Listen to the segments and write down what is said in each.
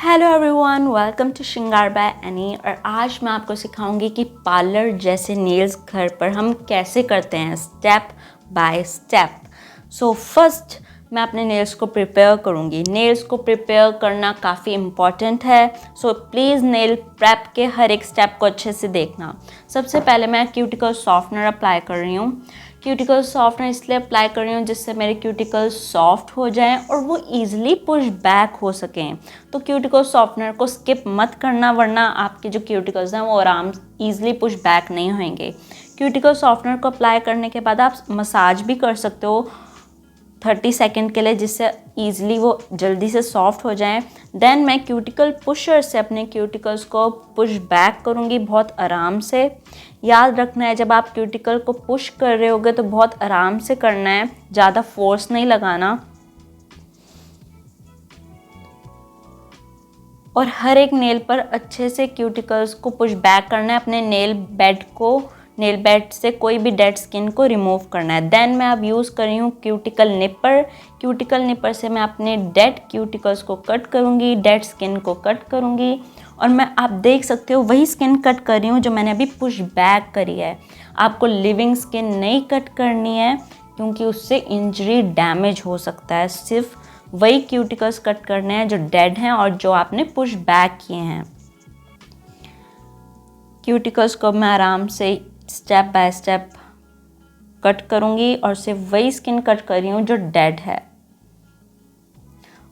Hello everyone, welcome to श्रृंगार by any. और आज मैं आपको सिखाऊंगी कि पार्लर जैसे नेल्स घर पर हम कैसे करते हैं step by step. So first मैं अपने नेल्स को प्रिपेयर करूंगी। नेल्स को प्रिपेयर करना काफ़ी इम्पॉर्टेंट है, सो प्लीज़ नेल प्रेप के हर एक स्टेप को अच्छे से देखना। सबसे पहले मैं क्यूटिकल सॉफ्टनर अप्लाई कर रही हूँ। क्यूटिकल सॉफ्टनर इसलिए अप्लाई कर रही हूँ जिससे मेरे क्यूटिकल सॉफ्ट हो जाएं और वो ईजिली पुश बैक हो सकें। तो क्यूटिकल सॉफ्टनर को स्किप मत करना, वरना आपके जो क्यूटिकल्स हैं वो आराम ईजिली पुश बैक नहीं होंगे। क्यूटिकल सॉफ्टनर को अप्लाई करने के बाद आप मसाज भी कर सकते हो 30 सेकेंड के लिए, जिससे ईजिली वो जल्दी से सॉफ्ट हो जाएं। देन मैं क्यूटिकल पुशर से अपने क्यूटिकल्स को पुश बैक करूँगी बहुत आराम से। याद रखना है, जब आप क्यूटिकल को पुश कर रहे होगे तो बहुत आराम से करना है, ज़्यादा फोर्स नहीं लगाना। और हर एक नेल पर अच्छे से क्यूटिकल्स को पुश बैक करना है। अपने नेल बेड से कोई भी डेड स्किन को रिमूव करना है। देन मैं अब यूज़ कर रही हूँ क्यूटिकल निपर। क्यूटिकल निपर से मैं अपने डेड क्यूटिकल्स को कट करूँगी, डेड स्किन को कट करूँगी। और मैं आप देख सकते हो वही स्किन कट कर रही हूँ जो मैंने अभी पुश बैक करी है। आपको लिविंग स्किन नहीं कट करनी है क्योंकि उससे इंजरी डैमेज हो सकता है। सिर्फ वही क्यूटिकल्स कट करने हैं जो डेड हैं और जो आपने पुश बैक किए हैं। क्यूटिकल्स को मैं आराम से स्टेप बाय स्टेप कट करूंगी और सिर्फ वही स्किन कट कर रही हूँ जो डेड है।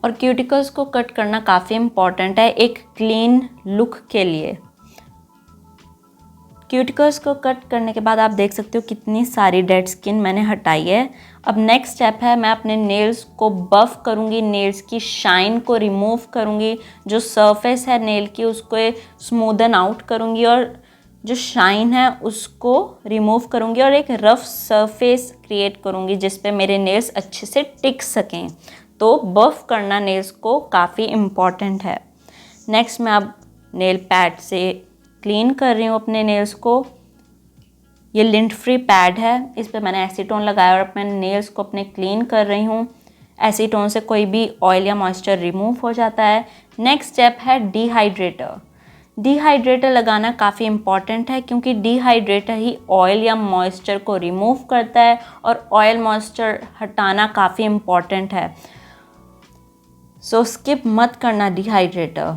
और क्यूटिकल्स को कट करना काफ़ी इम्पॉर्टेंट है एक क्लीन लुक के लिए। क्यूटिकल्स को कट करने के बाद आप देख सकते हो कितनी सारी डेड स्किन मैंने हटाई है। अब नेक्स्ट स्टेप है, मैं अपने नेल्स को बफ करूँगी, नेल्स की शाइन को रिमूव करूँगी। जो सरफेस है नेल की उसको स्मूदन आउट करूँगी और जो शाइन है उसको रिमूव करूँगी और एक रफ सरफेस क्रिएट करूँगी जिस पे मेरे नेल्स अच्छे से टिक सकें। तो बफ करना नेल्स को काफ़ी इम्पॉर्टेंट है। नेक्स्ट मैं अब नेल पैड से क्लीन कर रही हूँ अपने नेल्स को। ये लिंट फ्री पैड है, इस पे मैंने एसीटोन लगाया और अपने नेल्स को अपने क्लीन कर रही हूँ। एसीटोन से कोई भी ऑयल या मॉइस्चर रिमूव हो जाता है। नेक्स्ट स्टेप है डिहाइड्रेटर। डिहाइड्रेटर लगाना काफ़ी इम्पॉर्टेंट है क्योंकि डिहाइड्रेटर ही ऑयल या मॉइस्चर को रिमूव करता है और ऑयल मॉइस्चर हटाना काफ़ी इम्पॉर्टेंट है। सो स्किप मत करना डिहाइड्रेटर।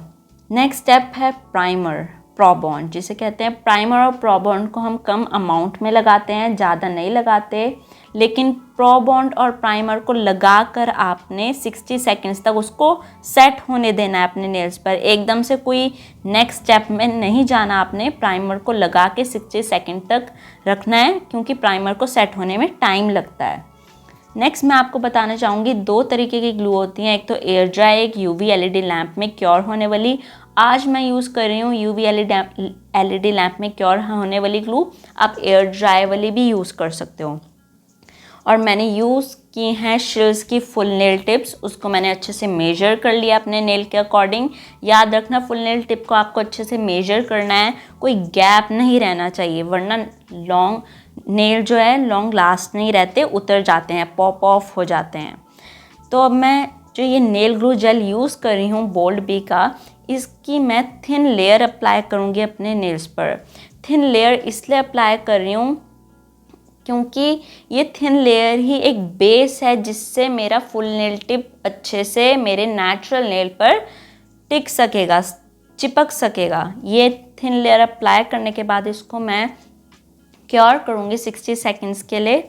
नेक्स्ट स्टेप है प्राइमर, प्रोबॉन्ड जिसे कहते हैं। प्राइमर और प्रोबॉन्ड को हम कम अमाउंट में लगाते हैं, ज़्यादा नहीं लगाते, लेकिन प्रोबॉन्ड और प्राइमर को लगाकर आपने 60 सेकंड्स तक उसको सेट होने देना है अपने नेल्स पर। एकदम से कोई नेक्स्ट स्टेप में नहीं जाना, आपने प्राइमर को लगा के 60 सेकंड तक रखना है क्योंकि प्राइमर को सेट होने में टाइम लगता है। नेक्स्ट मैं आपको बताना चाहूँगी 2 तरीके की ग्लू होती हैं, एक तो एयर ड्राई, एक यूवी एलईडी लैंप में क्योर होने वाली। आज मैं यूज़ कर रही हूँ यूवी एलईडी लैंप में क्योर होने वाली ग्लू। आप एयर ड्राई वाली भी यूज़ कर सकते हो। और मैंने यूज़ की हैं शिल्स की फुल नेल टिप्स, उसको मैंने अच्छे से मेजर कर लिया अपने नेल के अकॉर्डिंग। याद रखना फुल नेल टिप को आपको अच्छे से मेजर करना है, कोई गैप नहीं रहना चाहिए, वरना लॉन्ग नेल जो है लॉन्ग लास्ट नहीं रहते, उतर जाते हैं, पॉप ऑफ हो जाते हैं। तो अब मैं जो ये नेल ग्लू जेल यूज़ कर रही हूँ बोल्ड बी का, इसकी मैं थिन लेयर अप्लाई करूँगी अपने नेल्स पर। थिन लेयर इसलिए अप्लाई कर रही हूँ क्योंकि ये थिन लेयर ही एक बेस है जिससे मेरा फुल नेल टिप अच्छे से मेरे नेचुरल नेल पर टिक सकेगा, चिपक सकेगा। ये थिन लेयर अप्लाई करने के बाद इसको मैं क्योर करूँगी 60 सेकंड्स के लिए।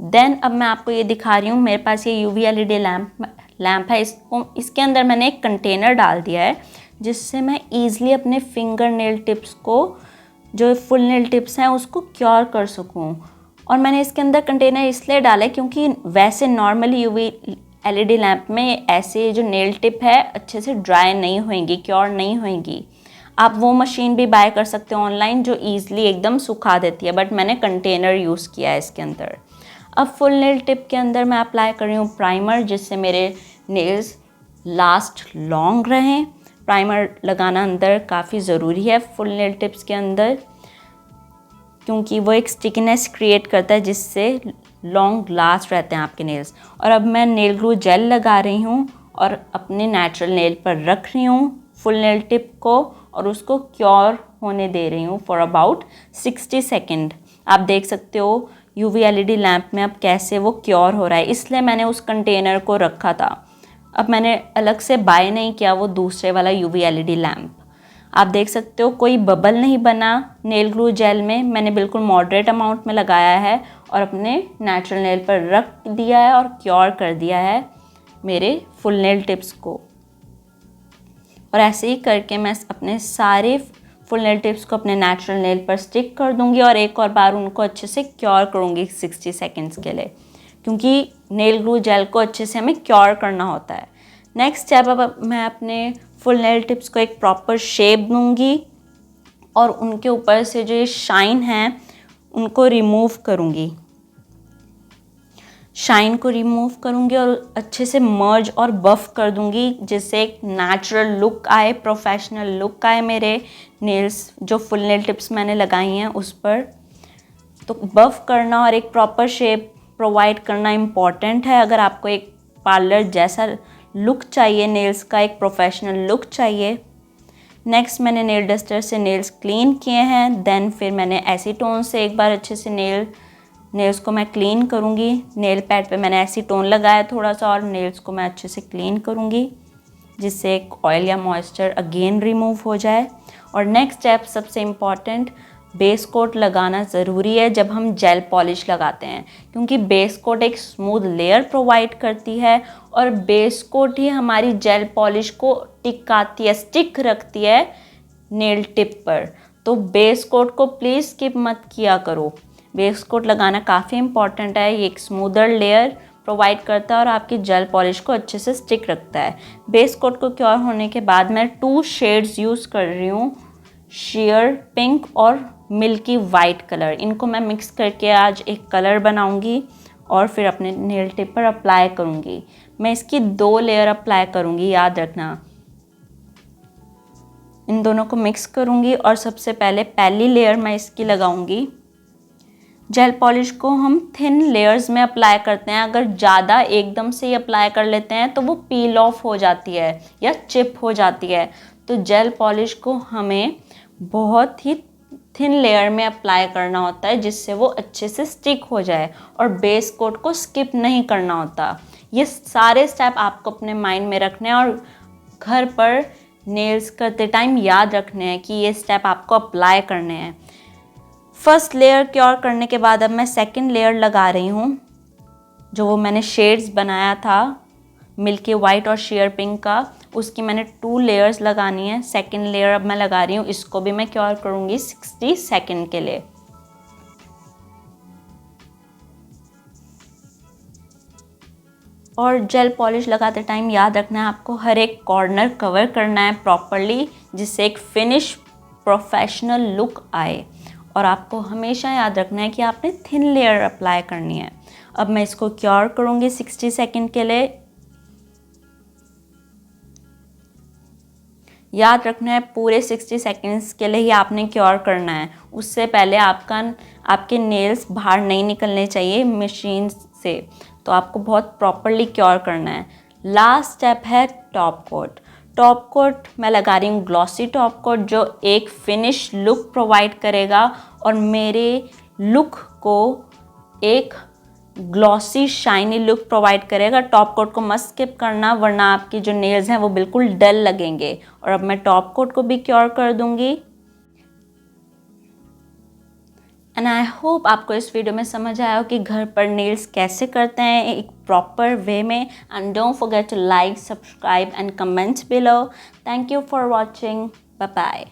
देन अब मैं आपको ये दिखा रही हूँ, मेरे पास ये यूवी एलईडी लैंप है, इसके अंदर मैंने एक कंटेनर डाल दिया है जिससे मैं ईज़िली अपने फिंगर नेल टिप्स को, जो फुल नेल टिप्स हैं, उसको क्योर कर सकूँ। और मैंने इसके अंदर कंटेनर इसलिए डाला है क्योंकि वैसे नॉर्मली यूवी एलईडी लैंप में ऐसे जो नेल टिप है अच्छे से ड्राई नहीं होंगी, क्योर नहीं होंगी। आप वो मशीन भी बाय कर सकते हो ऑनलाइन जो ईज़िली एकदम सुखा देती है, बट मैंने कंटेनर यूज़ किया है इसके अंदर। अब फुल नेल टिप के अंदर मैं अप्लाई कर रही हूँ प्राइमर, जिससे मेरे नेल्स लास्ट लॉन्ग रहें। प्राइमर लगाना अंदर काफ़ी ज़रूरी है फुल नेल टिप्स के अंदर क्योंकि वो एक स्टिकीनेस क्रिएट करता है जिससे लॉन्ग लास्ट रहते हैं आपके नेल्स। और अब मैं नेल ग्लू जेल लगा रही हूँ और अपने नेचुरल नेल पर रख रही हूँ फुल नेल टिप को और उसको क्योर होने दे रही हूँ फॉर अबाउट 60 सेकेंड। आप देख सकते हो यूवी एलईडी लैंप में अब कैसे वो क्योर हो रहा है, इसलिए मैंने उस कंटेनर को रखा था। अब मैंने अलग से बाय नहीं किया वो दूसरे वाला यूवी एलईडी लैंप। आप देख सकते हो कोई बबल नहीं बना नेल ग्लू जेल में। मैंने बिल्कुल मॉडरेट अमाउंट में लगाया है और अपने नेचुरल नेल पर रख दिया है और क्योर कर दिया है मेरे फुल नेल टिप्स को। और ऐसे ही करके मैं अपने सारे फुल नेल टिप्स को अपने नेचुरल नेल पर स्टिक कर दूंगी और एक और बार उनको अच्छे से क्योर करूंगी 60 सेकेंड्स के लिए, क्योंकि नेल ग्लू जेल को अच्छे से हमें क्योर करना होता है। नेक्स्ट स्टेप, अब मैं अपने फुल नेल टिप्स को एक प्रॉपर शेप दूंगी और उनके ऊपर से जो ये शाइन है उनको रिमूव करूंगी। शाइन को रिमूव करूंगी और अच्छे से मर्ज और बफ कर दूंगी जिससे एक नेचुरल लुक आए, प्रोफेशनल लुक आए मेरे नेल्स जो फुल नेल टिप्स मैंने लगाई हैं उस पर। तो बफ करना और एक प्रॉपर शेप प्रोवाइड करना इम्पॉर्टेंट है अगर आपको एक पार्लर जैसा लुक चाहिए, नेल्स का एक प्रोफेशनल लुक चाहिए। नेक्स्ट मैंने नेल डस्टर से नेल्स क्लीन किए हैं, देन फिर मैंने एसीटोन से एक बार अच्छे से नेल्स को मैं क्लीन करूँगी। नेल पैड पे मैंने एसीटोन लगाया थोड़ा सा और नेल्स को मैं अच्छे से क्लीन करूँगी जिससे एक ऑयल या मॉइस्चर अगेन रिमूव हो जाए। और नेक्स्ट स्टेप सबसे इम्पॉर्टेंट, बेस कोट लगाना ज़रूरी है जब हम जेल पॉलिश लगाते हैं, क्योंकि बेस कोट एक स्मूथ लेयर प्रोवाइड करती है और बेस कोट ही हमारी जेल पॉलिश को टिकाती है, स्टिक रखती है नेल टिप पर। तो बेस कोट को प्लीज़ स्किप मत किया करो। बेस कोट लगाना काफ़ी इंपॉर्टेंट है, ये एक स्मूदर लेयर प्रोवाइड करता है और आपकी जेल पॉलिश को अच्छे से स्टिक रखता है। बेस कोट को क्योर होने के बाद मैं 2 शेड्स यूज़ कर रही हूँ, शेयर पिंक और मिल्की वाइट कलर। इनको मैं मिक्स करके आज एक कलर बनाऊंगी और फिर अपने नेल टिप पर अप्लाई करूंगी। मैं इसकी 2 लेयर अप्लाई करूंगी, याद रखना। इन दोनों को मिक्स करूंगी और सबसे पहली लेयर मैं इसकी लगाऊंगी। जेल पॉलिश को हम थिन लेयर्स में अप्लाई करते हैं, अगर ज़्यादा एकदम से ही अप्लाई कर लेते हैं तो वो पील ऑफ हो जाती है या चिप हो जाती है। तो जेल पॉलिश को हमें बहुत ही थिन लेयर में अप्लाई करना होता है जिससे वो अच्छे से स्टिक हो जाए और बेस कोट को स्किप नहीं करना होता। ये सारे स्टेप आपको अपने माइंड में रखने हैं और घर पर नेल्स करते टाइम याद रखने हैं कि ये स्टेप आपको अप्लाई करने हैं। फर्स्ट लेयर क्योर करने के बाद अब मैं सेकंड लेयर लगा रही हूँ। जो वो मैंने शेड्स बनाया था मिल्की वाइट और शेयर पिंक का, उसकी मैंने 2 लेयर्स लगानी है। सेकंड लेयर अब मैं लगा रही हूँ, इसको भी मैं क्योर करूँगी 60 सेकंड के लिए। और जेल पॉलिश लगाते टाइम याद रखना है आपको हर एक कॉर्नर कवर करना है प्रॉपरली जिससे एक फिनिश प्रोफेशनल लुक आए। और आपको हमेशा याद रखना है कि आपने थिन लेयर अप्लाई करनी है। अब मैं इसको क्योर करूँगी 60 सेकंड के लिए। याद रखना है पूरे 60 सेकंड्स के लिए ही आपने क्योर करना है, उससे पहले आपके नेल्स बाहर नहीं निकलने चाहिए मशीन से। तो आपको बहुत प्रॉपरली क्योर करना है। लास्ट स्टेप है टॉप कोट। टॉप कोट मैं लगा रही हूँ ग्लॉसी टॉप कोट जो एक फिनिश लुक प्रोवाइड करेगा और मेरे लुक को एक ग्लॉसी शाइनी लुक प्रोवाइड करेगा। टॉप कोट को मत स्किप करना वरना आपकी जो नेल्स हैं वो बिल्कुल डल लगेंगे। और अब मैं टॉप कोट को भी क्योर कर दूंगी। एंड आई होप आपको इस वीडियो में समझ आया हो कि घर पर नेल्स कैसे करते हैं एक प्रॉपर वे में। And don't forget to like, subscribe and comment below. Thank you for watching. Bye bye.